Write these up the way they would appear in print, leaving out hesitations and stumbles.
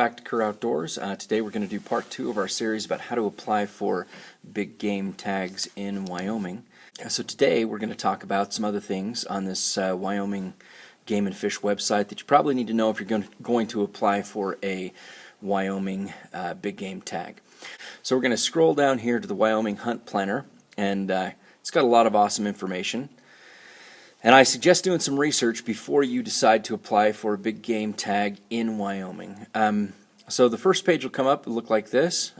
back to Kerr Outdoors. Today we're going to do part 2 of our series about how to apply for big game tags in Wyoming. So today we're going to talk about some other things on this Wyoming Game and Fish website that you probably need to know if you're going to apply for a Wyoming big game tag. So we're going to scroll down here to the Wyoming Hunt Planner, and it's got a lot of awesome information. And I suggest doing some research before you decide to apply for a big game tag in Wyoming. So the first page will come up, it'll look like this.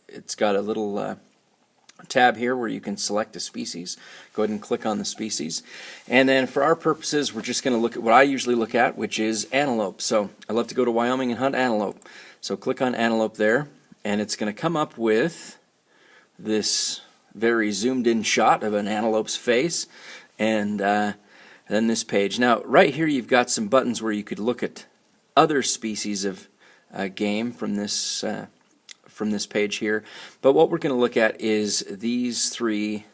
It's got a little tab here where you can select a species. Go ahead and click on the species. And then for our purposes, we're just going to look at what I usually look at, which is antelope. So I love to go to Wyoming and hunt antelope. So click on antelope there, and it's going to come up with this very zoomed in shot of an antelope's face. And then this page. Now, right here you've got some buttons where you could look at other species of game from this page here. But what we're going to look at is these 3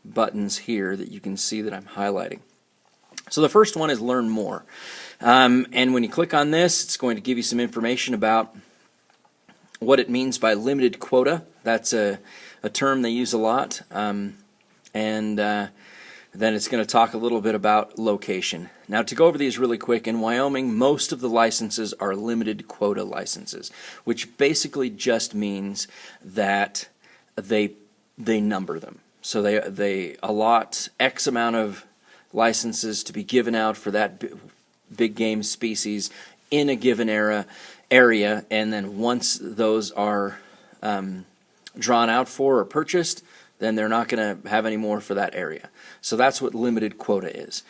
buttons here that you can see that I'm highlighting. So the first one is Learn More. And when you click on this, it's going to give you some information about what it means by limited quota. That's a term they use a lot. Then it's going to talk a little bit about location. Now, to go over these really quick, in Wyoming, most of the licenses are limited quota licenses, which basically just means that they number them. So they allot X amount of licenses to be given out for that big game species in a given area, and then once those are drawn out for or purchased, then they're not going to have any more for that area. So that's what limited quota is.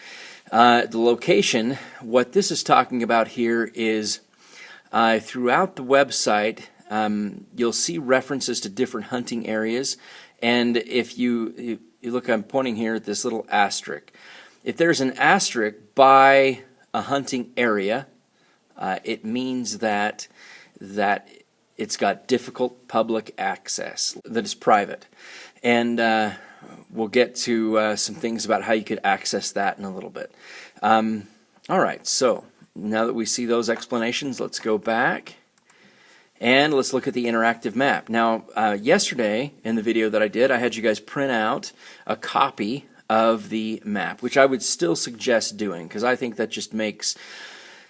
The location, what this is talking about here is throughout the website, you'll see references to different hunting areas. And if you look, I'm pointing here at this little asterisk. If there's an asterisk by a hunting area, it means that it's got difficult public access, that it's private. And we'll get to some things about how you could access that in a little bit. All right, so now that we see those explanations, let's go back and let's look at the interactive map. Now, yesterday in the video that I did, I had you guys print out a copy of the map, which I would still suggest doing because I think that just makes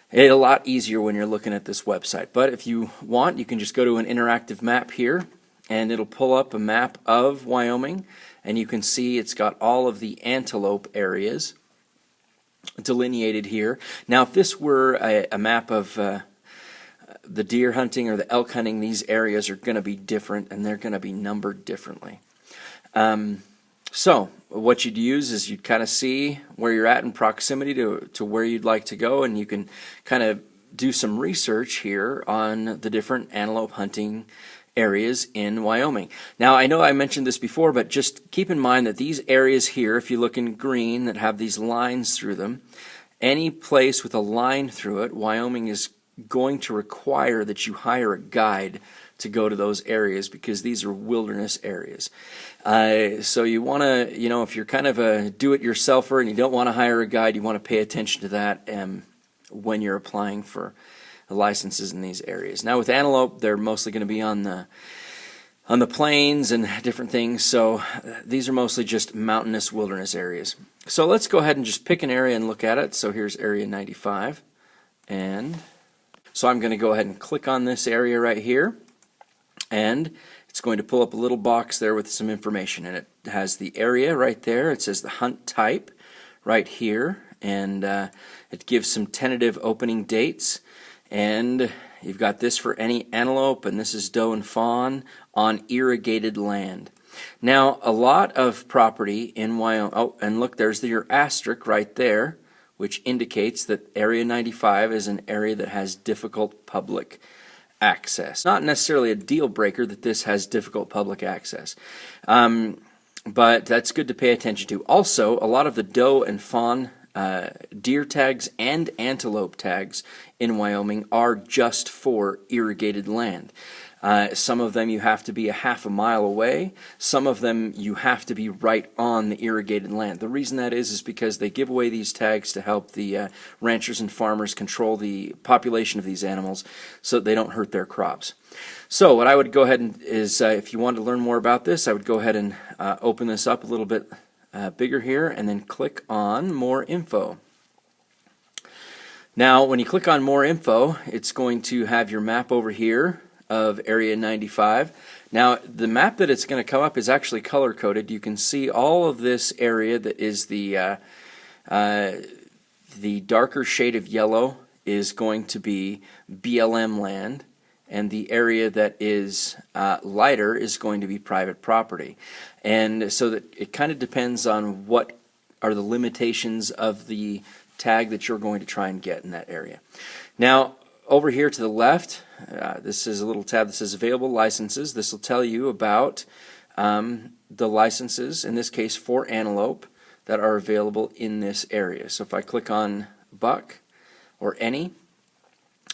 it a lot easier when you're looking at this website. But if you want, you can just go to an interactive map here, and it'll pull up a map of Wyoming, and you can see it's got all of the antelope areas delineated here. Now, if this were a map of the deer hunting or the elk hunting, these areas are going to be different, and they're going to be numbered differently. So what you'd use is you'd kind of see where you're at in proximity to where you'd like to go, and you can kind of do some research here on the different antelope hunting areas in Wyoming. Now, I know I mentioned this before, but just keep in mind that these areas here, if you look in green that have these lines through them, any place with a line through it, Wyoming is going to require that you hire a guide to go to those areas because these are wilderness areas. So you want to, if you're kind of a do-it-yourselfer and you don't want to hire a guide, you want to pay attention to that when you're applying for licenses in these areas. Now with antelope, they're mostly going to be on the plains and different things, so these are mostly just mountainous wilderness areas. So let's go ahead and just pick an area and look at it. So here's area 95, and so I'm going to go ahead and click on this area right here, and it's going to pull up a little box there with some information, and it has the area right there. It says the hunt type right here, and it gives some tentative opening dates. And you've got this for any antelope, and this is doe and fawn on irrigated land. Now, a lot of property in Wyoming, oh, and look, there's your asterisk right there, which indicates that Area 95 is an area that has difficult public access. Not necessarily a deal breaker that this has difficult public access, but that's good to pay attention to. Also, a lot of the doe and fawn deer tags and antelope tags in Wyoming are just for irrigated land. Some of them you have to be a half a mile away. Some of them you have to be right on the irrigated land. The reason that is because they give away these tags to help the ranchers and farmers control the population of these animals so that they don't hurt their crops. So what I would go ahead and is, if you wanted to learn more about this, I would go ahead and open this up a little bit bigger here and then click on More Info. Now, when you click on More Info, it's going to have your map over here of Area 95. Now, the map that it's going to come up is actually color-coded. You can see all of this area that is the darker shade of yellow is going to be BLM land, and the area that is lighter is going to be private property. And so that it kind of depends on what are the limitations of the tag that you're going to try and get in that area. Now, over here to the left, this is a little tab that says Available Licenses. This will tell you about the licenses, in this case for antelope, that are available in this area. So if I click on buck or any,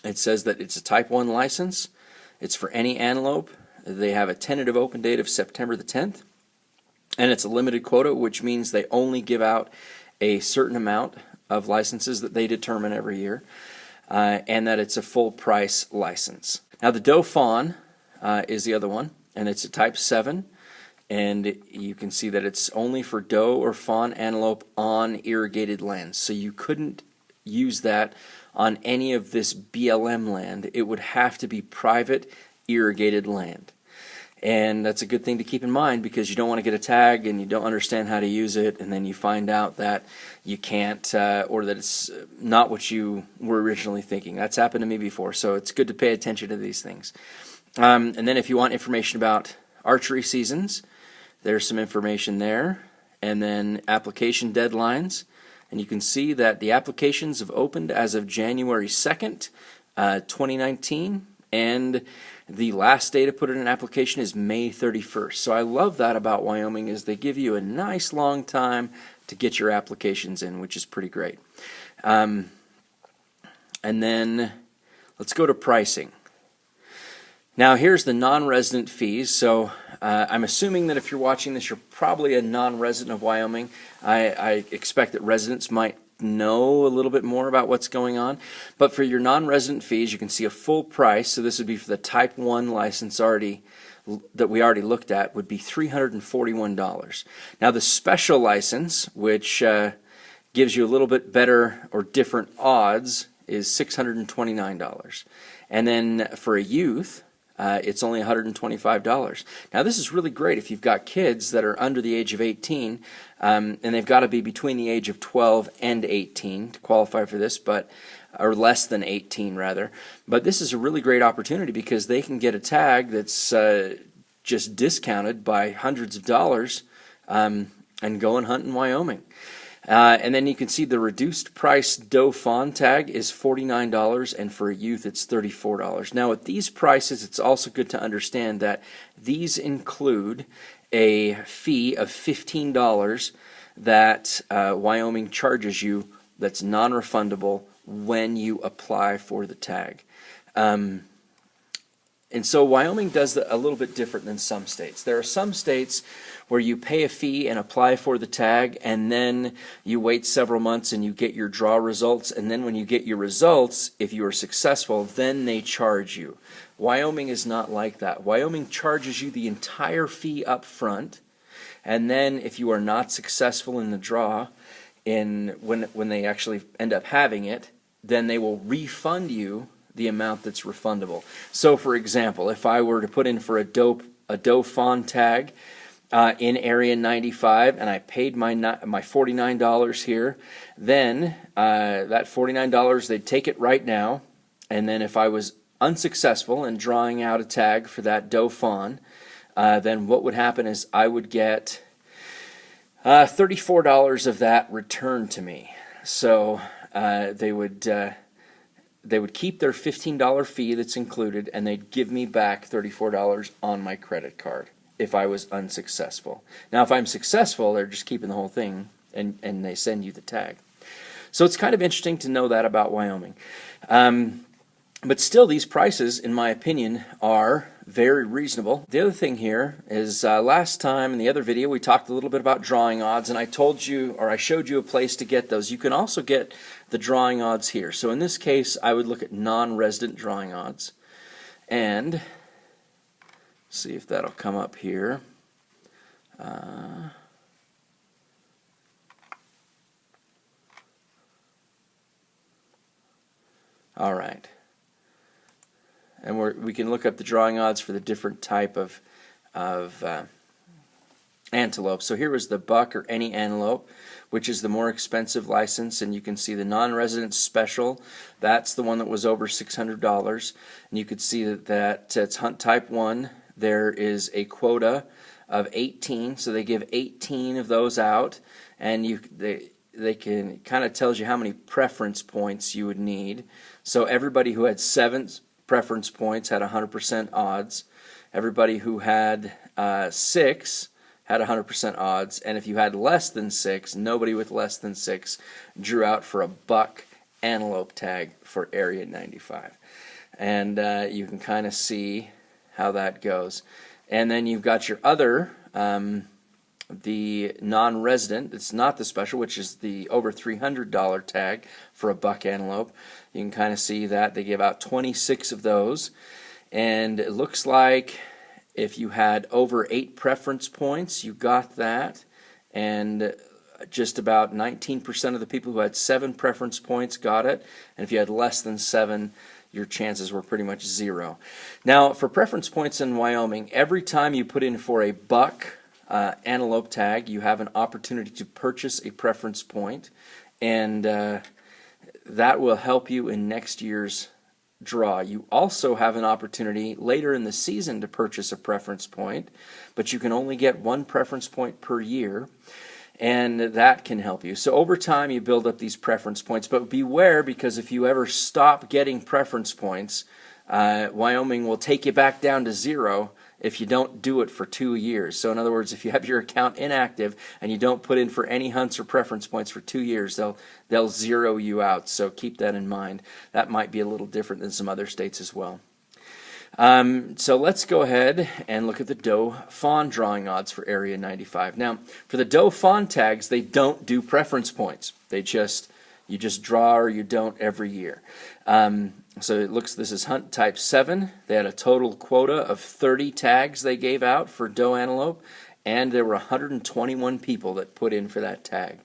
it says that it's a Type 1 license. It's for any antelope. They have a tentative open date of September the 10th, and it's a limited quota, which means they only give out a certain amount of licenses that they determine every year, and that it's a full price license. Now the doe fawn is the other one, and it's a Type 7, and you can see that it's only for doe or fawn antelope on irrigated lands. So you couldn't use that on any of this BLM land. It would have to be private irrigated land. And that's a good thing to keep in mind, because you don't want to get a tag and you don't understand how to use it, and then you find out that you can't, or that it's not what you were originally thinking. That's happened to me before, so it's good to pay attention to these things. And then if you want information about archery seasons, there's some information there. And then application deadlines. And you can see that the applications have opened as of January 2nd, 2019, and the last day to put in an application is May 31st. So I love that about Wyoming, is they give you a nice long time to get your applications in, which is pretty great. And then let's go to pricing. Now here's the non-resident fees. So I'm assuming that if you're watching this, you're probably a non-resident of Wyoming. I expect that residents might know a little bit more about what's going on. But for your non-resident fees, you can see a full price. So this would be for the Type 1 license that we already looked at, would be $341. Now the special license, which gives you a little bit better or different odds, is $629. And then for a youth, it's only $125. Now this is really great if you've got kids that are under the age of 18, and they've got to be between the age of 12 and 18 to qualify for this, or less than 18 rather. But this is a really great opportunity, because they can get a tag that's just discounted by hundreds of dollars and go and hunt in Wyoming. And then you can see the reduced price doe fawn tag is $49, and for a youth it's $34. Now at these prices, it's also good to understand that these include a fee of $15 that Wyoming charges you that's non-refundable when you apply for the tag. And so Wyoming does a little bit different than some states. There are some states where you pay a fee and apply for the tag, and then you wait several months and you get your draw results, and then when you get your results, if you are successful, then they charge you. Wyoming is not like that. Wyoming charges you the entire fee up front, and then if you are not successful in the draw, when they actually end up having it, then they will refund you the amount that's refundable. So for example, if I were to put in for a doe fawn tag in Area 95, and I paid my $49 here, then that $49, they'd take it right now, and then if I was unsuccessful in drawing out a tag for that doe fawn, then what would happen is I would get $34 of that returned to me. So they would keep their $15 fee that's included, and they'd give me back $34 on my credit card if I was unsuccessful. Now, if I'm successful, they're just keeping the whole thing, and they send you the tag. So it's kind of interesting to know that about Wyoming. But still, these prices, in my opinion, are very reasonable. The other thing here is last time in the other video we talked a little bit about drawing odds, and I told you, or I showed you a place to get those. You can also get the drawing odds here. So in this case, I would look at non-resident drawing odds and see if that'll come up here. All right. And we can look up the drawing odds for the different type of antelope. So here was the buck or any antelope, which is the more expensive license, and you can see the non-resident special. That's the one that was over $600, and you could see that it's hunt type 1. There is a quota of 18, so they give 18 of those out, and they can kind of tells you how many preference points you would need. So everybody who had 7 preference points had 100% odds. Everybody who had 6 had 100% odds, and if you had less than 6, nobody with less than 6 drew out for a buck antelope tag for Area 95. And you can kind of see how that goes. And then you've got your other, the non-resident, it's not the special, which is the over $300 tag for a buck antelope. You can kind of see that they give out 26 of those, and it looks like if you had over 8 preference points, you got that, and just about 19% of the people who had 7 preference points got it, and if you had less than 7, your chances were pretty much 0. Now, for preference points in Wyoming, every time you put in for a buck antelope tag, you have an opportunity to purchase a preference point, and that will help you in next year's draw. You also have an opportunity later in the season to purchase a preference point, but you can only get 1 preference point per year, and that can help you. So over time you build up these preference points, but beware, because if you ever stop getting preference points, Wyoming will take you back down to 0 if you don't do it for 2 years. So in other words, if you have your account inactive and you don't put in for any hunts or preference points for 2 years, they'll zero you out. So keep that in mind. That might be a little different than some other states as well. So let's go ahead and look at the doe fawn drawing odds for Area 95. Now, for the doe fawn tags, they don't do preference points. You just draw or you don't every year. So it looks, this is hunt type 7. They had a total quota of 30 tags they gave out for doe antelope, and there were 121 people that put in for that tag,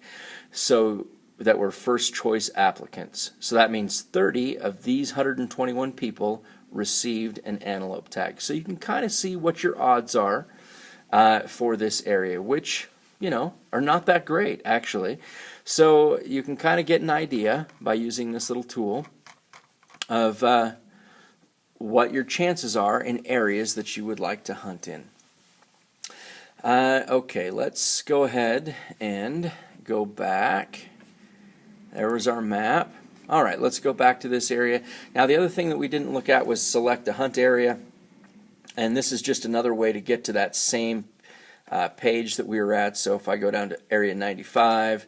so that were first choice applicants. So that means 30 of these 121 people received an antelope tag. So you can kind of see what your odds are for this area, which, you know, are not that great actually. So you can kind of get an idea by using this little tool of what your chances are in areas that you would like to hunt in. Okay, let's go ahead and go back. There was our map. All right, let's go back to this area. Now, the other thing that we didn't look at was select a hunt area, and this is just another way to get to that same page that we were at. So if I go down to Area 95,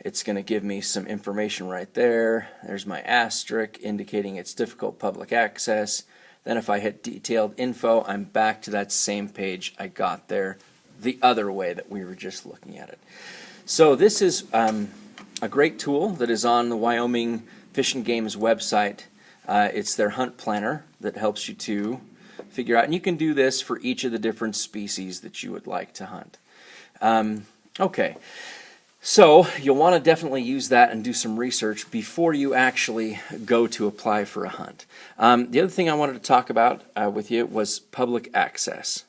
it's going to give me some information right there. There's my asterisk indicating it's difficult public access. Then if I hit detailed info, I'm back to that same page I got there the other way that we were just looking at it. So this is a great tool that is on the Wyoming Fish and Game's website. It's their hunt planner that helps you to figure out, and you can do this for each of the different species that you would like to hunt. Okay. So you'll want to definitely use that and do some research before you actually go to apply for a hunt. The other thing I wanted to talk about with you was public access.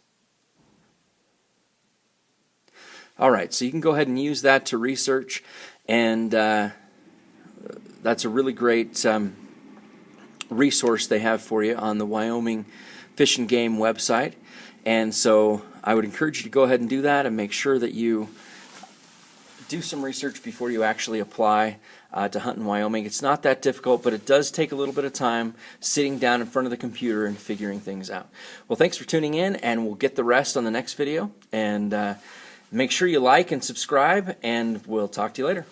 All right, so you can go ahead and use that to research, and that's a really great resource they have for you on the Wyoming Fish and Game website. And so I would encourage you to go ahead and do that and make sure that you do some research before you actually apply to hunt in Wyoming. It's not that difficult, but it does take a little bit of time sitting down in front of the computer and figuring things out. Well, thanks for tuning in, and we'll get the rest on the next video. And make sure you like and subscribe, and we'll talk to you later.